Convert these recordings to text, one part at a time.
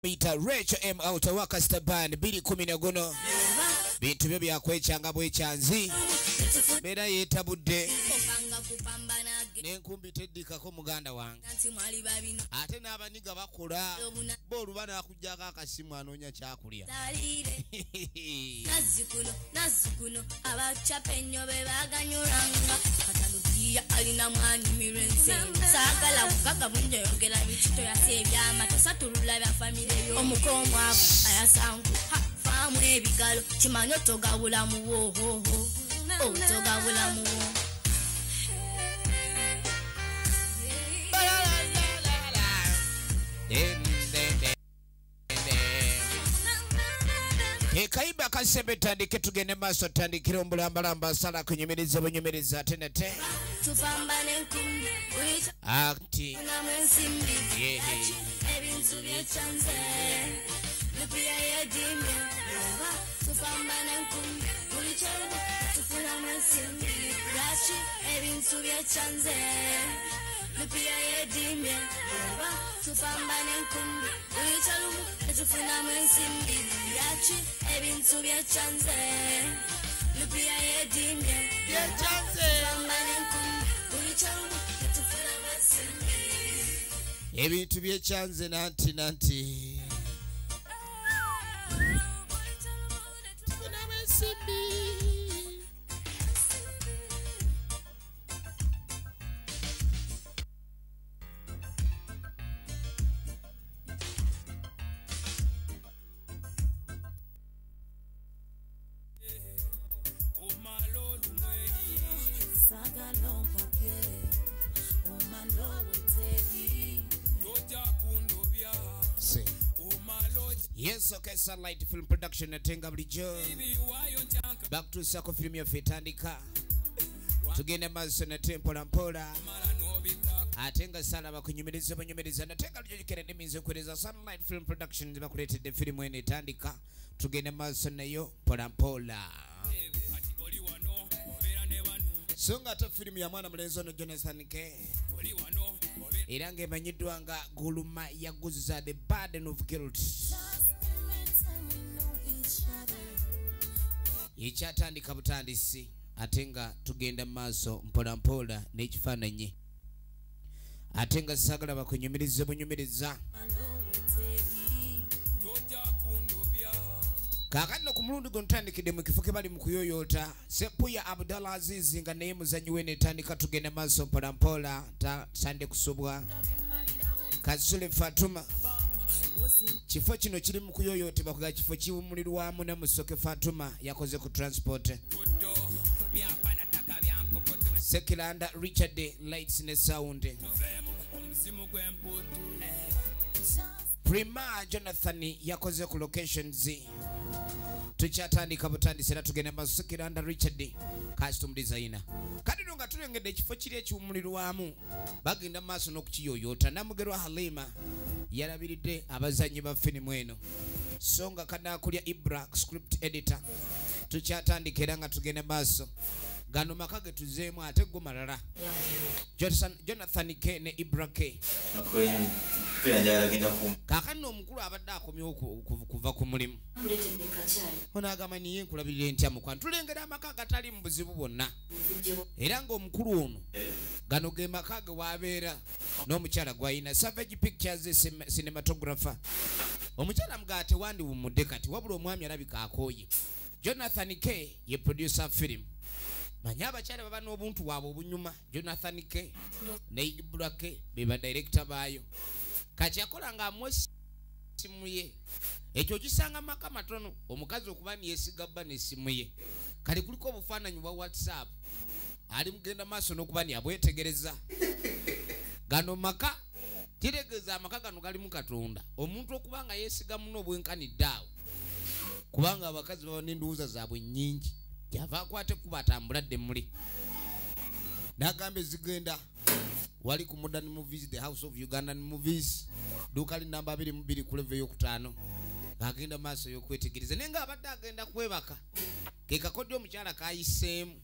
Mita Rachel M. Outawaka Staband Bili Kumina Gono Bintu byo byakwechanga bwechanzi Bera yetabudde Nenkumbi teddikako muganda wange ate n'abaniga bakola b'oluba n'akuggyako akasimu anoonya kyakulya nazzikuno abacapa ennyo be baganyulanga katalugiya alina mwanyi mirense saagala kukaga bunjoyogera bikito yaseebyama tosatulula bya famire yo omukomwavu ayasangu faamu ebigalo kimanyi otogabulamu wohoho otogabulamu wo Kaiba kasebe tandike tugende maso tandikire ombulambalamba sala kunyumiriza bunyumiriza tenete tupambane nkumbi akti namwensimbi ebintu byechanze lupia yedimye tupambane nkumbi ulichero tufuna mwensimbi rashi ebintu byechanze lupia yedimye tupambane nkumbi ulichero tufuna mwensimbi rashi ebintu byechanze lupia yedimye tupambane nkumbi ulichero tufuna mwensimbi ebintu byechanze nanti tufuna mwensimbi Yes, okay, Sunlight Film Production atenga bulijjo back to Sako film ya fetandika tugende maso na tempola mpola atenga sala bakunyumiriza banyumiriza natenga lujikere nemize kureza Sunlight Film Production bakuletedde film ene tandika tugende maso nayo pola mpola songa ta film ya mwana mlenzo no Jonathan K irange manyiddwa nga guluma yaguza the burden of guilt ikyatandika butandisi atenga tugenda maso mpola mpola n'ekifaananyi atenga sagala bakunyumiriza bunyumiriza kakano ku mulundi gontandikidde mu kifo ke bali mu kuyoyoota Sepuya Abdallah Aziz nga naye muzanyi we netandika tugenda maso mpola mpola sande kusobwa Kasule Fatuma kifo kino kiri mu kuyoyootebwa kuga kifo kiwumulirwamu ne Musoke Fatuma yakoze ku transport Sekilanda Richard Lights ne Sound Prima Jonathan yakoze ku locations tukyatandika butandisi era tugenda maso Sekilanda Richard custom designer kati nga tulengedde ekifo kiri ekiwumulirwamu bagenda maso n'okukiyoyoota Namugerwa Halima yalabiridde abazanyi ba filimu eno songa kanakulya Ibra script editor tukyatandika era nga tugenda maso gano makage tuzeemu ate go malala Jonathan K ne Ibra K kakano omukulu abadde akomye kuva ku mulimu onagamba niye nkulabirire ntya mukwano tulengera amaka gatali mu buzibu bwonna era ng'omukulu ono gano ge makage wabeera n'omukyala gwayina Savage Pictures cinematographer omukyala mugate wandi wumudde kati wabula omwami alabika akooye Jonathan K ye producer film manya abakyala baba n'obuntu bwabwe obunyuma Jonathan K ne Ibra K beba director baayo kati akola nga simu ye ekyo kisanga maka matono omukazi okuba niyesiga bba n'essimu ye kali kuliko obufaananyi bwa WhatsApp ali mugenda maaso n'okuba niyabwetegereza gano maka kiregeeza amaka gano gali mu Katonda omuntu okuba nga yeesiga muno obwenkanidde awo kubanga abakazi baba n'endowooza zaabwe nnyingi yava akwate kubatambuladde muli nagambe zigenda wali ku Modern Movies the House of Ugandan Movies dukali namba 22 ku level y'okutaano agenda maaso y'okwetegereza nenga abadde agenda kwebaka kekakodde omukyala kayiseemu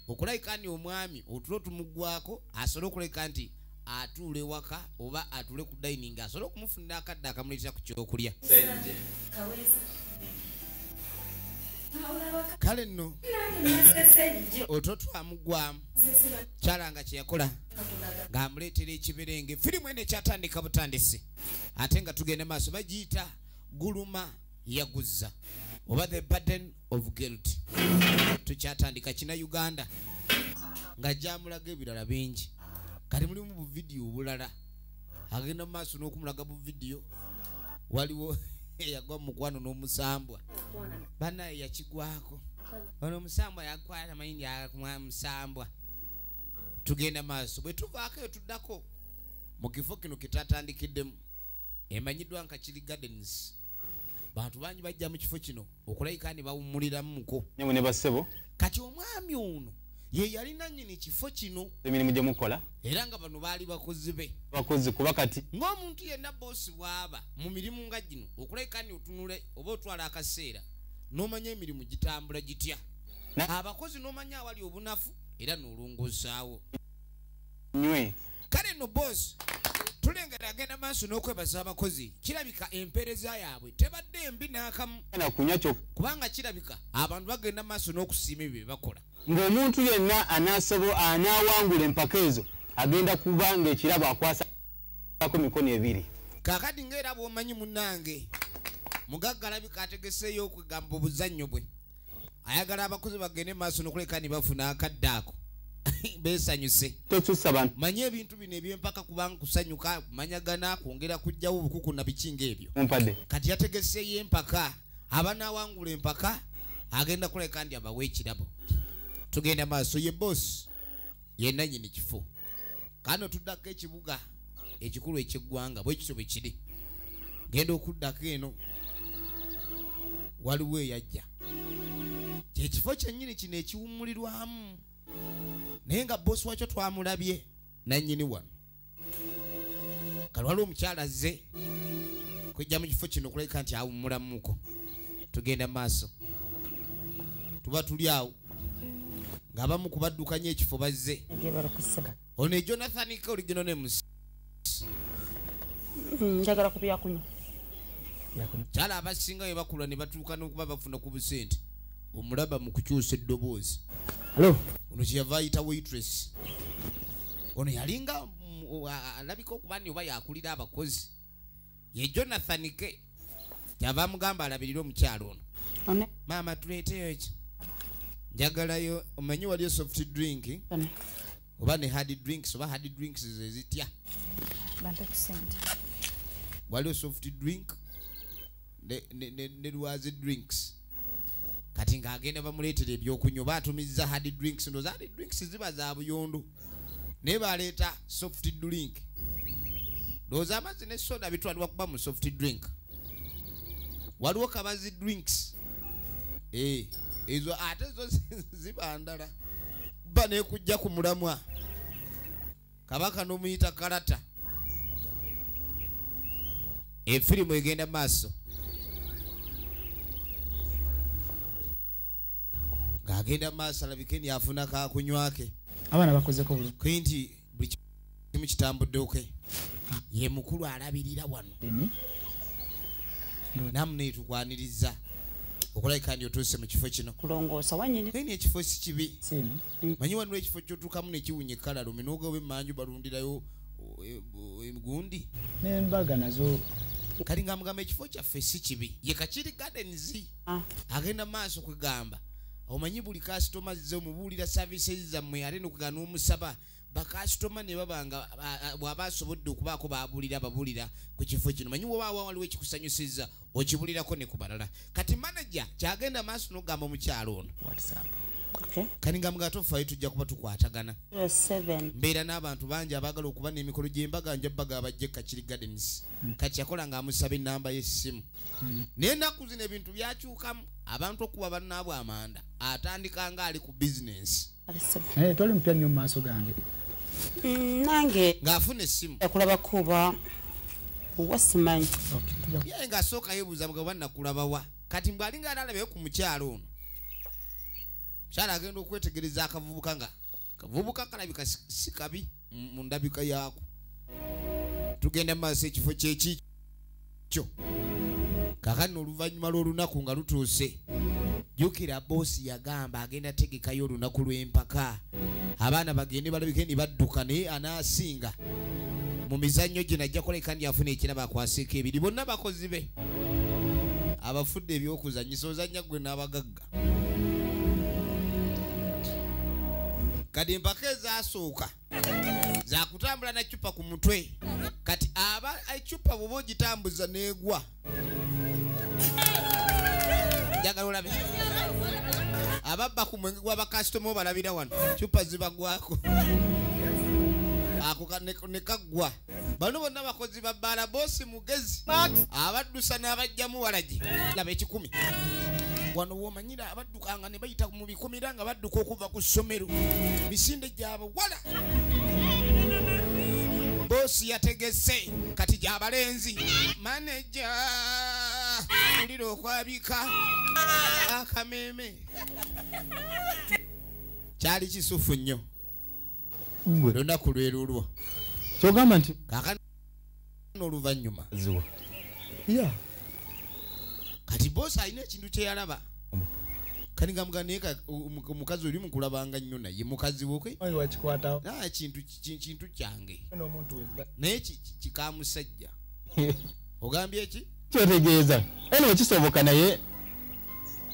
okulayika ni omwami otulo tumugwako asobola okuleka nti atule waka oba atule ku dining asobola okumufunira akadde akamuleetera ku kyokulya kale nno ototwamugwamu kyalanga kyeyakola ng'amuleetera ekiberenge firimu eno ekyatandika butandisi ate nga tugenda maaso bagiyita guluma yaguzza oba the burden of guilt tukyatandika kina Uganda nga gyamulaga ebirala bingi kati mulimu bu video bulala agenda maaso n'okumulaga bu video waliwo yagwa mukwano n'omusambwa banaye yakigwako ono omusambwa yakwata mayindi akumwa musambwa tugenda maaso bwe tuvaako tuddako mu kifo kino kitatandikiddemu emanyiddwa nka Kiri Gardens bantu bangi bajja mu kifo kino okulayika ne bawummuliramu muko ne basebo kati omwami ono ye yalina nnyini kifo kino emirimu gye mukola era nga bano baali bakozi be bakozi kuba kati ng'omuntu yenna boosi bw'aba mu mirimu nga gino okulayika ni otunule oba otwala akaseera n'omanya emirimu gitambula gitya abakozi n'omanya awali obunafu era n'olongoosaawo nywe kale nno boosi tulengera agenda maaso n'okwebaza abakozi kirabika empeereza yaabwe tebadde embi n'akamu kubanga kirabika abantu bagenda maaso n'okusiima ebyo bye bakola ng'omuntu yenna anaawangula empaka ezo agenda kuba ng'ekirabo akwasako mikono ebiri kaakati ng'era bw'omanyi munnange mugagga alabika ategeseeyo okwegamba obuzannyo bwe ayagala abakozi bagende maaso n'okuleka ne bafuna akadde ako beesanyuse tokyusa bantu manye ebintu bino ebyempaka kubanga kusanyuka kumanyagana kwongera kujjawo obukuku na biki ng'ebyo mumpadde kati yategeseeyo empaka abanaawangula empaka agenda kuleka ndi abawe ekirabo tugenda maaso ye boss yenna nnyini kifo kano tuddako ekibuga ekikulu eky'eggwanga bwe kityo bwe kiri genda okuddako eno waliwo eyajja kyekifo kyennyini kino ekiwummulirwamu naye nga bosi wakyo twamulabye nannyini wano kale waliwo omukyala azze kwejja mu kifo kino okulabika nti awummulamuko tugenda maaso tuba tuli awo ng'abamu kubaddukanya ekifo bazze ono e Jonathan K original names njagala ku byakunywa kyala abasinga bwe bakulwa ne batuuka n'okuba bafuna ku busente omulaba mu kukyusa eddoboozi ono kyeyava ayita waitress ono yalinga alabika okuba ni oba yakulira abakozi ye Jonathan K kyava amugamba alabirire omukyalo ono maama tuleeteyo ki njagalayo omanyi waliyo soft drink oba ne hard drinks oba hard drinks zezitya waliyo soft drink ne lwazi drinks kati ng'agenda bamuleetera ebyokunywa baatumiza hard drinks ndoza hard drinks ziba za buyondo naye baleeta soft drink ndowooza amazzi ne soda bitwalibwa kuba mu soft drink waliwo kabazi drinks ezo ate zo ziba ndala ba nekujja ku mulamwa kabaka n'omuyita kalata efirimu egenda maaso ng'agenda maaso alabike ni afuna kakunywake abaana bakozeko bulungi nti buli kimu kitambuddeoke ye mukulu alabirira wano namu netukwaniriza okulabika ndi otuuse mu kifo kino kulongoosa wanyiri naye ekifo si kibi manyi wano ekifo kyotuukamu nekiwunya ekkala lumi n'ogawo emmanju balundirayo gundi n'embaga nazo kati nga mugamba ekifo kyaffe si kibi ye Kiri Gardens agenda maaso kwegamba omanyi buli kasitoma zze omubuulira services zammwe ate nokugana n'omusaba bakasitoma ne babanga bw'aba asobodde okubaako babuulira ababuulira ku kifo kino manyi wobaawa waliwo ekikusanyusizza okibulirako ne ku balala kati manager kyagenda maaso n'ogamba omukyalo ono kati nga mugatofayo tujja kuba tukwatagana mbeera n'abantu bangi abaagala okuba n'emikolo gy'embaga njabbaga abajja Kiri Gardens kati yakola ng'amusaba ennamba y'essimu naye ennaku zino ebintu byakyukamu abantu okuba bannaabwe amanda atandika nga ali ku bizinensi toli mupya nnyo mu maaso gange nange ng'afuna essimu yakulaba kuba wasimanyi yaye ng'asooka yeebuuza mugabo bannakulabawa kati mbwe alinga alabeyo ku mukyalo ono kyala agenda okwetegereza akavubuka nga kavubuka kalabika si kabi mu ndabika yaako tugenda maaso ekifo kyekikyo kakano oluvannyuma lw'olunaku nga lutuuse jjukira boosi yagamba agenda tegekayo olunaku lw'empaka abaana bagende balabike ne badduka naye anaasinga mu mizannyo gye najja koleka ndi afuna ekiraba akwasiika ebiri bonna bakozi be abafudde ebyokuzanyisa ozannya gwe n'abagagga kati empaka ezaasooka zakutambula na cupa ku mutwe kati aba ecupa bwoba ogitambuza n'egwa njagala olabe ababba ku mwenge gw'abakasitoma obalabira wano cupa zibagwako ako nekagwa bano bonna bakozi ba bbaala boosi mugezi abaddusa n'abajjamu walagi laba 10 wano womanyira abaddukanga ne bayita mu 10 nga badduka okuva ku ssomero misinde gyabwe wala boosi yategese kati gy'abalenzi maneja ulira okwabika akameme kyali kisufu nnyo olunaku lwerulwo kyogamba nti kakano oluvannyuma kati boosi alina ekintu kyeyalaba kani nga muganeka omukazi oli mukulabanga nnyo naye mukazi wokwe kintu kyange naye kikamusajja ogambye eki kyotegeeza eno kisoboka naye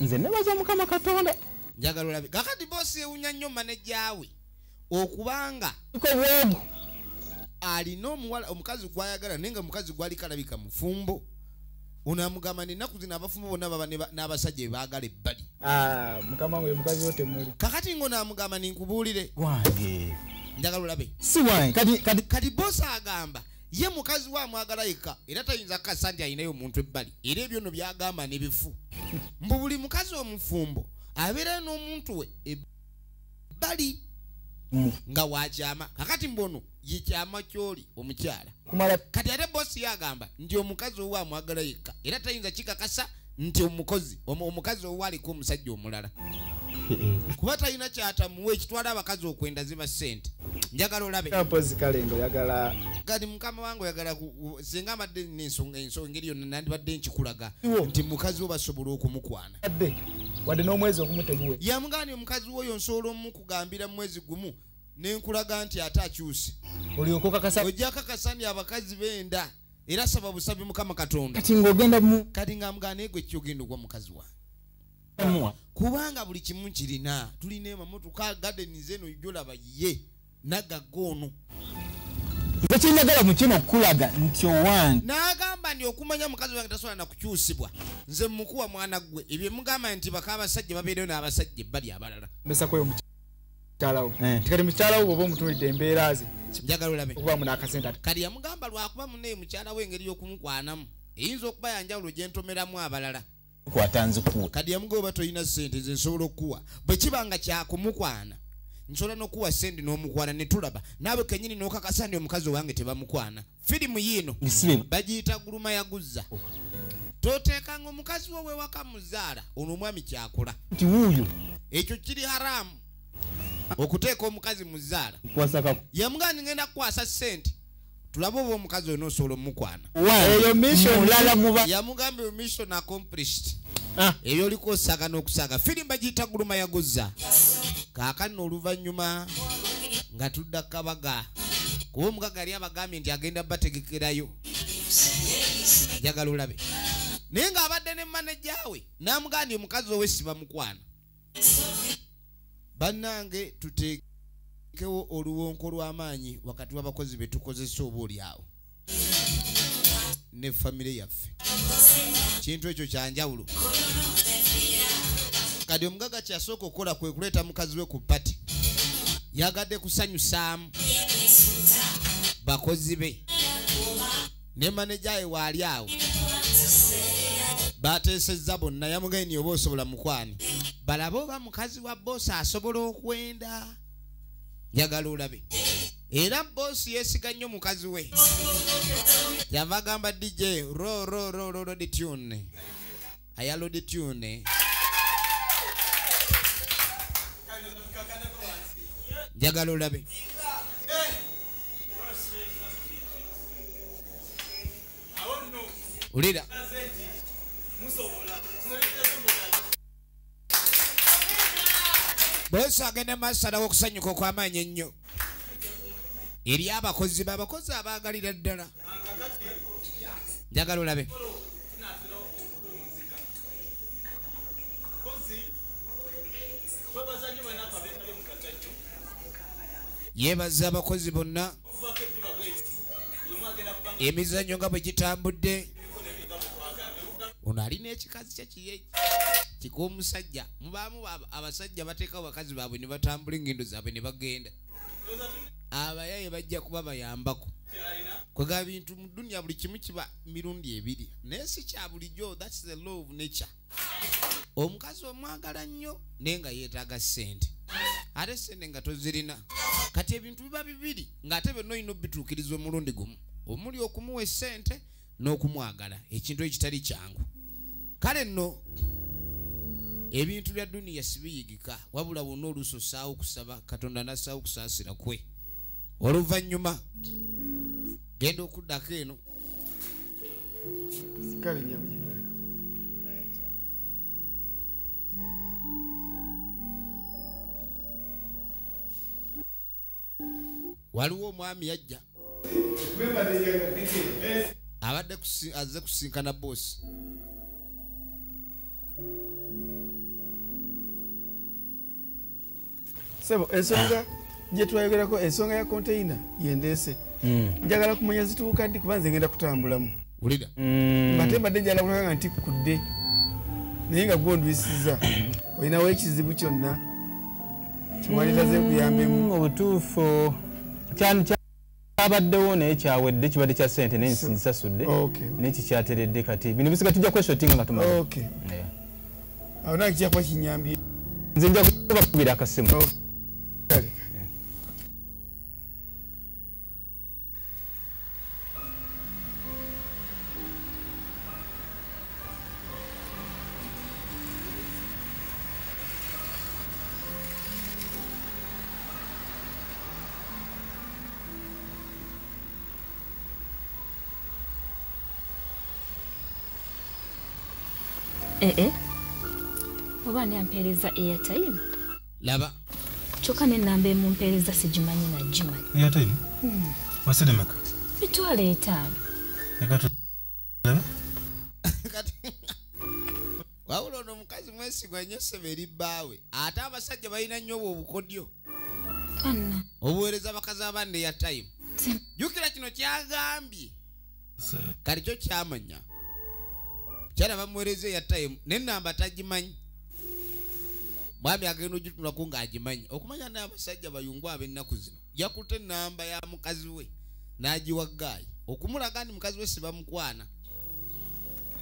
nze nebaza mukama katonda njagala olabe kakati boosi ewunya nnyo manejaawe okubanga bwegu alina omukazi gwayagala naye nga mukazi gwali kalabika mufumbo unamugamba nenaku zino abafumbo bonna baba n'abasajja bebaagala ebbali mukama we mukazi wote muli kakati ng'onamugamba ninkubuulire wange njagala olabe si wange kati boosi agamba ye mukazi wa amwagala yekka era tayinza kukasa nti alinayo omuntu ebbali era ebyo nno byagamba ne bifu mbu buli mukazi omufumbo abeera n'omuntu we ebbali nga wakyama kakati mbono ye kyama kyoli omukyala kati ate boosi yagamba nti omukazi owo amwagala yekka era tayinza kikakasa nti omukazi owo aliko omusajja omulala kuba talina kyatamuwa ekitwala abakazi okwenda ziba ssente njagala olabe kati mukama wange oyagala singa amadde n'ensonga engeri yonna nandibadde nkikulaga nti mukazi wo basobola okumukwana wadde n'omwezi ogumuteguwe yamugani omukazi wo oyo nsobola omukugambira mu mwezi gumu nenkulaga nti ate akyuse olyoka okakasa ojja kakasa nti abakazi benda era saba busabi mukama katonda kati ng'ogenda mu kati nga mugana egwe kyogenda ogwa mukazi muwa kubanga buli kimu kirina tulina emamotoka gadeni zeno ijolaba ye nagagono tekinagala mu kino okulaga nti owange n'agamba ndi okumanya mukazi wange tasobola nakukyusibwa nze mukuwa mwana gwe ebyo mugamba nti baka abasajja babeereyo n'abasajja ebbali abalala mbesakweyo mukyalawo tikati mukyalawo bwoba omutunulidde embeera ze njagala olabe okuba munakasente kali yamugamba lwakuba muneyo mukyala we engeri y'okumukwanamu eyinza okuba yanjawulo gye ntomeramu abalala kwatanzikuwa kadi yamugamba oba toyina ssente ze nsobola okukuwa bwe kibanga kyakumukwana nsobola n'okuwa ssente n'omukwana ne tulaba naawe kennyini n'okakasa ndi omukazi wange tebamukwana firimu yiino bagiyita guluma yaguzza toteekanga omukazi wo wewaka muzaala ono omwami kyakola nti wuuyo ekyo kiri haramu okuteeka omukazi muzaala yamugamba ngenda kukwasa ssente tulabe oba omukazi oyo n'osobola omukwana eyo mission lala muba yamugamba eyo mission accomplished eyo oliko osaaga n'okusaaga firimu bagiyita guluma yaguzza kaakano oluvannyuma nga tudda kabaga kuba omukaga yali abagambye nti agenda bategekerayo njagala olabe naye ng'abadde ne manejaawe n'amugambye omukazi owe sibamukwana bannange tuteekewo oluwonko lw'amaanyi wakati w'abakozi be tukozesa oba oli awo ne famire yaffe kintu ekyo kyanjawulo kati omugaga kyasooka okukola kwe kuleeta mukazi we ku pati yagadde kusanyusaamu bakozi be ne manejaye waali awo bateesezza bonna yamugeni oba osobola mukwani balabe oba mukazi wa boosi asobola okwenda njagala olabe era boosi yeesiga nnyo mukazi we yava agamba DJ ro the tune ayalo the tune njagala olabe ulira bosi agende masala okusanyuka okw'amaanyi ennyo eri abakozi b'abakozi abaagalira ddala njagala olabe yeebaza abakozi bonna emizannyo nga bwe gitambudde ono alina ekikazi kye kik'omusajja mubaamu abasajja bateekawo bakazi baabwe ne batambula engendo zaabwe ne bagenda abayaye bajja kuba bayambako kwega bintu mu dunia buli kimu kiba mirundi ebiri naye si kya bulijjo. That's the law of nature. Omukazi omwagala nnyo naye nga yeetaaga ssente ate ssente nga tozirina kati ebintu biba bibiri ng'ate byonna olina obituukiriza omulundi gumu omuli okumuwa essente n'okumwagala ekintu ekitali kyangu. Kale nno ebintu bya dunia sibiyigika wabula wonna oluusi osaawo okusaba Katonda n'assaawo okusaasira kwe oluvannyuma genda okuddako eno waliwo omwami yajja abadde azze kusinkana boosi sebo ensonga gye twayogerako ensonga ya container yendeese njagala kumanya zituuka ddi kuba nze ngenda kutambulamu ulira mbate mbadde njagala kulaba nga ntikkudde naye nga gwondwisiza olinawo ekizibu kyonna kiwaliraze nkuyambemu obutuufu kyabaddewo naye kyawedde kibadde kya ssente naye nzisasudde naye kikyateredde kati bino bisiga tujja kweshotinga nga tumala awo nange kijakuba kinyambye nze nja kubakubira akasimu oba nampeereza airtime laba kyokka n'ennamba emumpeereza sigimanyi nagimanyi airtime wasedemeka mitwalo 5 wawula ono omukazi mwesigwa nnyo ssebe eri bbaawe ate abasajja balina nnyo obwo obukodyo obuweereza abakazi abandi airtime jjukira kino kyagambye kati kyo kyamanya kyala bamuweereza airtime n'ennamba tagimanyi mwami agenda ogitunulako ng'agimanyi okumanya n'abasajja bayungu ab'ennaku zino yakutte ennamba ya mukazi we n'agiwa gaayi okumulaga nti mukazi we sibamukwana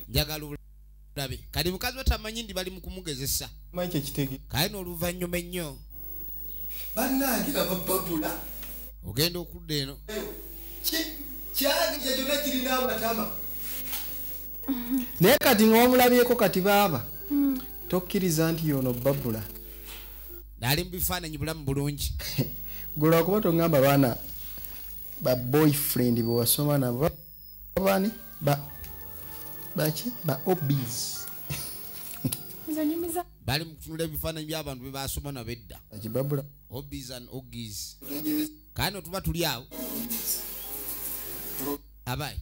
njagala olabe kati mukazi we tamanyi ndi bali mu kumugezesa kale n'oluvannyuma ennyo bannange abababula ogenda okudda eno kyagija kyonna kirina amatama naye kati ng'omulabyeko kati baaba tokkiriza nti yono babula naali mu bifaananyi bulamu bulungi gula kuba tongamba baana ba boyfriend bwe wasoma nabo bani baki ba obis bali mu kutunula ebifaananyi by'abantu be basoma nabedda akibabula obis and ogis kandi otuba tuli awo abayi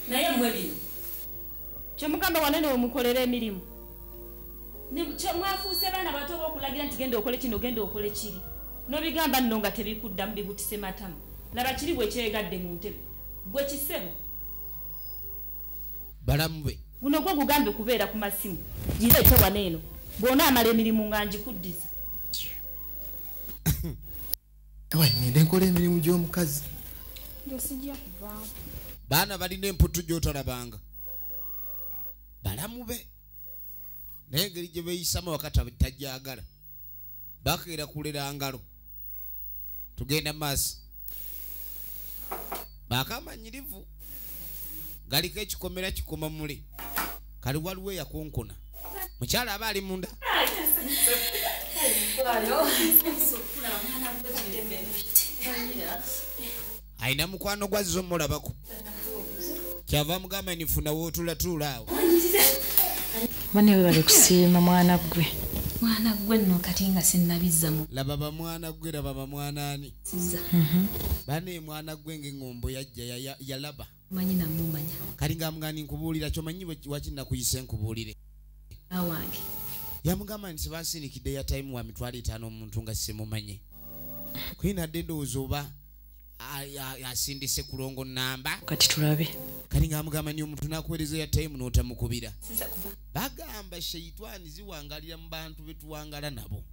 naye mmwe bino kyemugamba wanene wemukolera emirimu mwafuuse baana bato bokulagira nti genda okole kino genda okole kiri n'obigamba nno nga tebikuddamu bibutise matama laba kiri bwe kyegadde mu ntebe gwe kisebo balamu be guno gwe gugambe kubeera ku masimu gireete waneeno bw'ona amala emirimu nga ngikuddiza ngende nkola emirimu gy'omukazi sijja kuvaawo baana balina emputu gy'otalabanga balamu be naye engeri gye beeyisamu wakati tajjagala bakeera kulera ngalo tugenda maaso bakamanyirivu galiko ekikomera kikoma mule kali waliwo eyakonkona mukyala aba ali munda ayina mukwano gwazzo mulabako kyava mugamba nifuna wootula awo. Bane we bali kusiima mwana gwe. Mwana gwe nno kati nga sinnabizza mu. Laba bamwana gwe laba bamwana ani. Sizza. Bane mwana gwe ng'engombo yajja yalaba. Manyi namumanya. Kali nga mugani nkubuulira kyomanyi wakina kuyise nkubuulire. Awange. Yamugamba nti basindikidde ya time wa mitwalo 5 omuntu nga simumanye. Kwina ndowooza oba asindise kulongo namba. Kati tulabe. Kali nga mugamba ni omuntu nakuweereza ya time n'otamukubira. Bagamba sheitani ziwangalira mu bantu betuwangala nabo.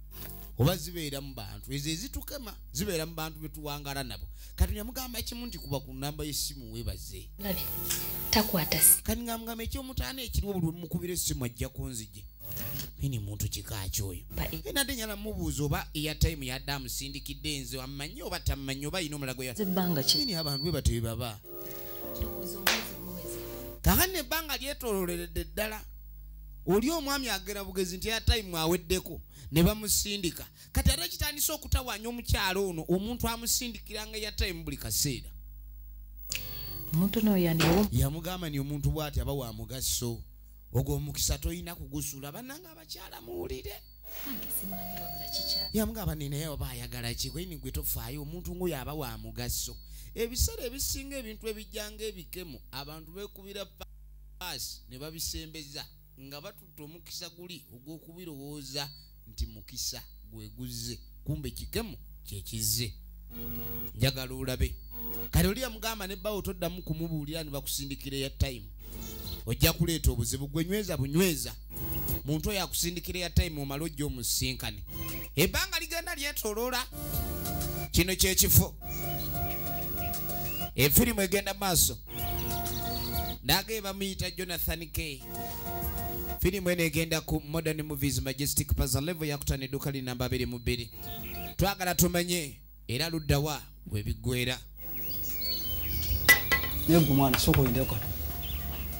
Oba zibeera mu bantu ezo ezitukema zibeera mu bantu betuwangala nabo. Kati yamugamba ekimu nti kuba ku namba y'essimu weebaze. Labi. Takwata si. Kali nga mugamba ekyomutaana ekiriwo buli mukubira essimu ajja kunzije. Ini muntu kikaaki oyo. Nate nyala mubuuza oba airtime yadde amusindikidde nze amanyi oba tamanyi oba ayina omulago ya. Zebbanga ki? Ini abantu bwe batyo baba. Kakane ebbanga lyetoololeredde ddala. Oli omwami agera bugezi nti airtime aweddeko ne bamusindika. Kati ate kitandise okutawaanya omukyalo ono omuntu amusindikiranga airtime buli kaseera. Omuntu no yandiwo. Yamugamba ni omuntu bw'ati aba wa mugaso. Ogwo omukisa toyina kugusula bannanga abakyala muwulire. Nange simanyi wabula kikyala. Yamugamba ninaye oba ayagala ki kwini gwe tofaayo omuntu ng'oyo aba wa mugaso. Ebiseera ebisinga ebintu ebijjanga ebikemu abantu beekubira paasi ne babisembeza nga batutte omukisa guli ogw'okubirowooza nti mukisa gweguze kumbe kikemu kyekizze. Njagala olabe. Kale oli yamugamba ne bawo toddamu kumubuulira ne bakusindikira ya time. Ojja kuleeta obuzibu gwe nyweza muntu oyo akusindikira ya time omala ojja omusinkane. Ebbanga ligenda lyetooloola. Kino kyekifo. Efirimu egenda maaso. Ndage bamuyita Jonathan K. Firimu eno egenda ku Modern Movies Majestic Plaza level yakutana edduuka li namba 22. Twagala tumenye era luddawa webiggwera. Yego mwana soko indeko.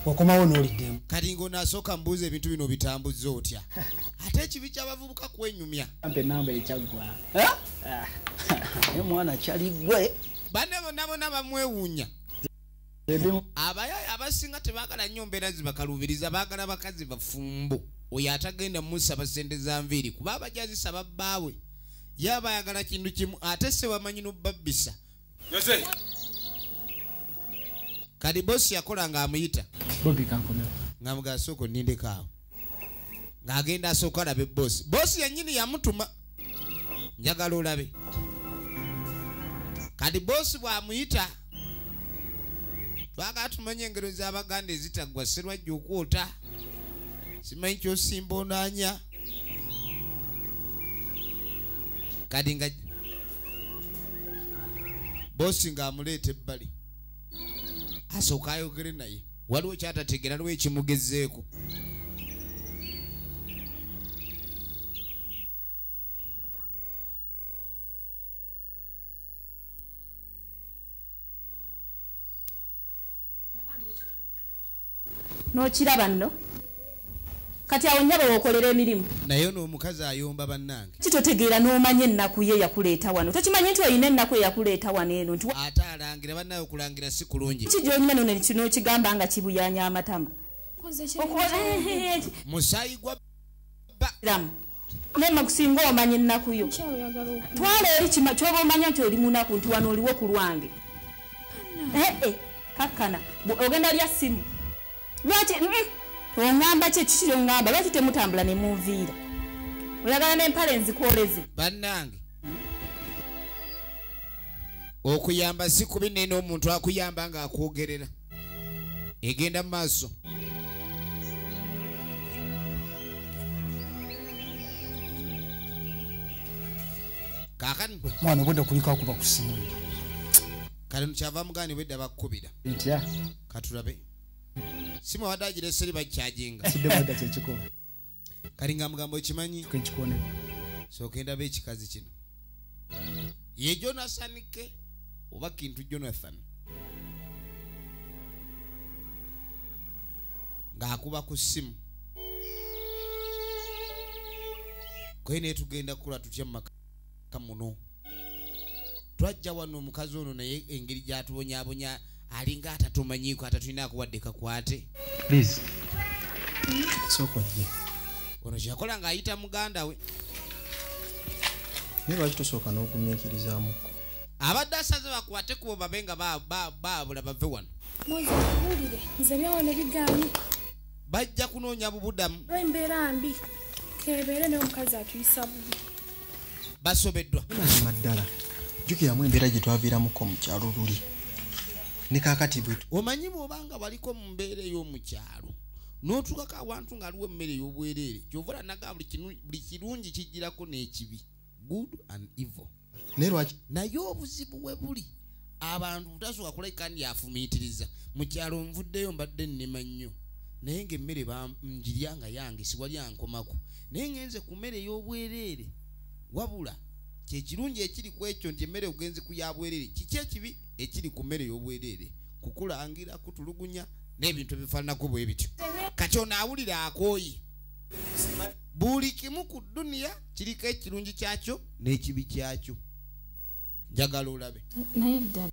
Wakomawo n'oliddemu. Kati ng'onaasooka mbuuza ebintu bino bitambuzza otya. Ate ekibi ky'abavubuka kwenyumya. Ampe namba ekyaggwa. Ye mwana kyali gwe. Banne bonna bamwewuunya. Abayaya abasinga tebaagala nnyo mbeera zibakalubiriza baagala bakazi bafumbo. Oyo atagenda musaba ssente za nviiri kuba abajazisaba bbaabwe. Ye aba ayagala kintu kimu ate se bamanyi n'obbabbisa. Kadi bosi yakola ng'amuyita. Bobi kankomewo. Ng'amuga asooka nnindeko awo. Ng'agenda asooka alabe bosi. Bosi yennyini yamutuma. Njagala olabe. Kadi bosi bw'amuyita. Twagala tumanye engero z'Abaganda ezitaggwa Sserwajja okwota. Simanyi ky'osimba onaanya. Kadi nga bosi ng'amuleeta ebbali. Asooka ayogere naye waliwo kyatategeera lwe ekimugezeeko. N'okiraba nno kati awo nnyaba w'okolera emirimu. Naye n'omukazi ayomba bannange. Kitotegeera n'omanya ennaku ye yakuleeta wano. Tokimanyi nti olina ennaku eyakuleeta wano eno nti ate alangira bannaye okulangira si kulungi. ki gy'olina n'okigamba nga kibuyaanya amatama. Musaayi gwa Ramu. Nemma kusinga omanya ennaku yo. Twala eri ky'oba omanya nti oli munaku nti wano oliwo ku lwange. Kakkana ogenda lya ssimu. Lwaki ongamba ki kiki ky'ongamba lwaki temutambula ne munviira? Oyagala n'empale nzikwoleze. Bannange okuyamba si kubi nene omuntu akuyamba nga akwogerera. Egenda mu maaso. Kaakani mwana obwedda kuliko kuba ku ssimu. kale nkyava mugani wedda bakkubira. Etya? Katulabe. Simu wadde agirese bakyajinga. Siddemu kyekiko. Kali nga mugambo ekimanyi. Kekikone. Sooka endaba ekikazi kino. Ye Jonathan K. Oba Kintu Jonathan. Ng'akuba ku ssimu. Kwene tugenda kula tutya mu maka muno. Twajja wano omukazi ono naye engeri gy'atubonyaabonya alinga atatumanyiko atatulina kuwadde kakwate please soko je ono kyakola ng'ayita muganda we ne lwaki tosooka n'okumiikirizamuko abadde asaze bakwate kubo babe nga baabula bave wano muzibuulire nze byawano bigaanyi bajja kunoonya bubudamu lw'embeera mbi kebeere n'omukazi atuyisa bubi basobeddwa maddala jjukiramu embeera gye twaviiramuko mu kyalo luli ne kaakati bwetu omanyi bw'obanga baliko mu mbeera ey'omukyalo n'otuukako awantu ng'aliwo emmere ey'obwereere kyova naga buli kirungi kijjirako n'ekibi good and evil naye obuzibu bwe buli abantu butasooka kulabika ndi afumiitiriza mu kyalo nvuddeyo mbadde nnema nnyo naye ng'emmere njirya nga yange siwali ankomako naye ngenze ku mmere ey'obwereere wabula kyekirungi ekiri ku ekyo nti emmere ogenzi ku yabwereere kiki ekibi ekiri ku mmere ey'obwereere kukulangira kutulugunya n'ebintu ebifaananako bwe bityo kati ono awulira akooye buli kimu ku dduniya kiriko ekirungi kyakyo n'ekibi kyakyo njagala olabe naye ddala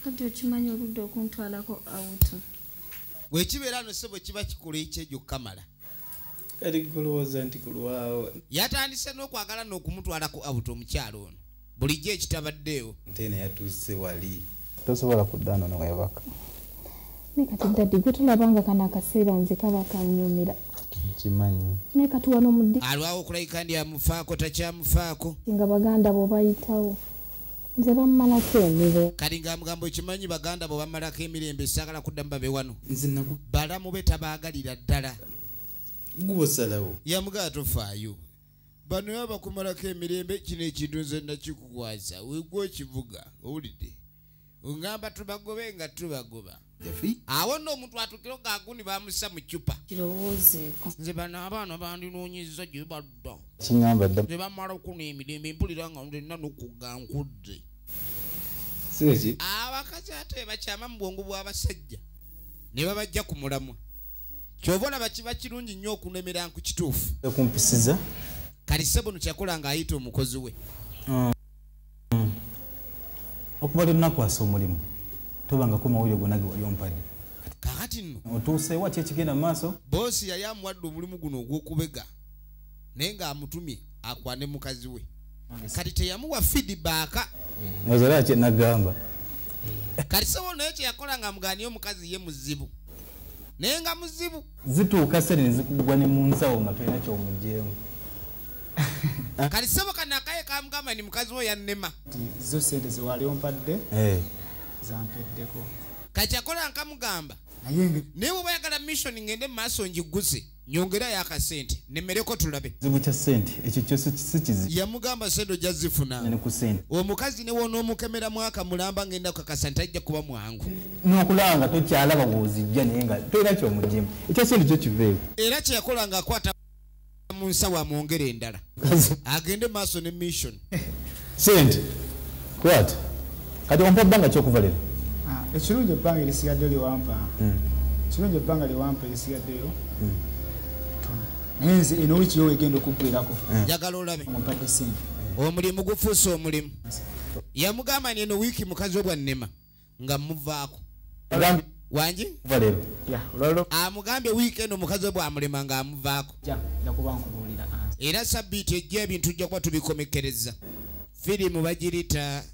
kati okimanyi oludde okuntwalako awuto bwekibeera no sebo kiba kikola ekyegyo kamala kati kulowooza nti kulwawo yatandise n'okwagala n'okumutwalako awuto omukyalo ono bulijjo ekitabaddeewo nteena yatuuse wali tosobola kuddaano newebaka ne kati ddadde gwe tulabanga kano akaseera nze kaba kannyumira kimanyi ne kati wano muddi alwawo okulayika ndi amufaako takyamufaako nga baganda bo bayitawo nze bammalako emirembe kati ng'amugamba ekimanyi baganda bo bammalako emirembe saagala kuddamu babe wano balamu be tabaagalira ddala gubosalawo yamugala tofaayo bano yo bakumalako emirembe kino ekintu nze nakikukwasa weegwa okivuga owulidde ongamba tubagobe nga tubagoba awo nno omuntu atukiro ng'aguni bamussa mu ccupa kirowoozeeko nze bano abaana bandinoonyeza gye badda kiŋŋamba dda ne bamala okuna emirembe mpulira nga nzenna n'okugga nkudde abakazi ate bakyama mu bwongo bw'abasajja ne babajja ku mulamwa kyova olaba kiba kirungi nnyo okunemera ku kituufu okumpisiza kati sebo kyakola ng'ayita omukozi we okuba lyonakwasa omulimu tobangako mawulire gonna ge wali ompadde kakati nno otuuseewa ki ekigenda mu maaso boosi yali amuwadde omulimu guno ogw'okubega naye ng'amutumye akwane mukazi we kati teyamuwa feedback ozala kyenagamba kati sebo naye kyeyakola nga mugaaniye omukazi ye muzibu naye nga muzibu zituuka sente ne zikugwa ne mu nsawo nga tolina kyomugyeemu kati sebo kanakaye kamugamba ni mukazi we yannema zo sente zewali ompadde zampeddeko kati yakola nkamugamba naye bwe bayagala mission ngende mu maaso njiguze nyongerayo akasente nemereko tulabe zibu kya sente ekyo kyo si kizibu yamugamba sente ojja zifuna ne ku sente omukazi ne wona omukemera mwaka mulamba ngenda kukakasa ntajja kuba mwangu n'okulaba nga tokyalaba bw'ozijja naye nga tolina kyomuggyemu ekya sente kyo kiveewo era kyeyakola ng'akwata mu nsawo amwongera endala agende maaso ne mission sente kwata kati ompa bbanga kyokuva lero ekirungi ebbanga erisigadde lyewampa ekirungi ebbanga lyewampa erisigaddeyo naye nze eno wiiki yo wegenda okuggwerako njagala olabe ompadde sente omulimu gufuuse omulimu yamugamba ni eno wiiki mukazi we bwannema nga muvaako wangi amugambye wiiki eno mukazi we bwamulema nga amuvaako era sabbiiti ejja ebintu jja kuba tubikomekkereza firimu bagirita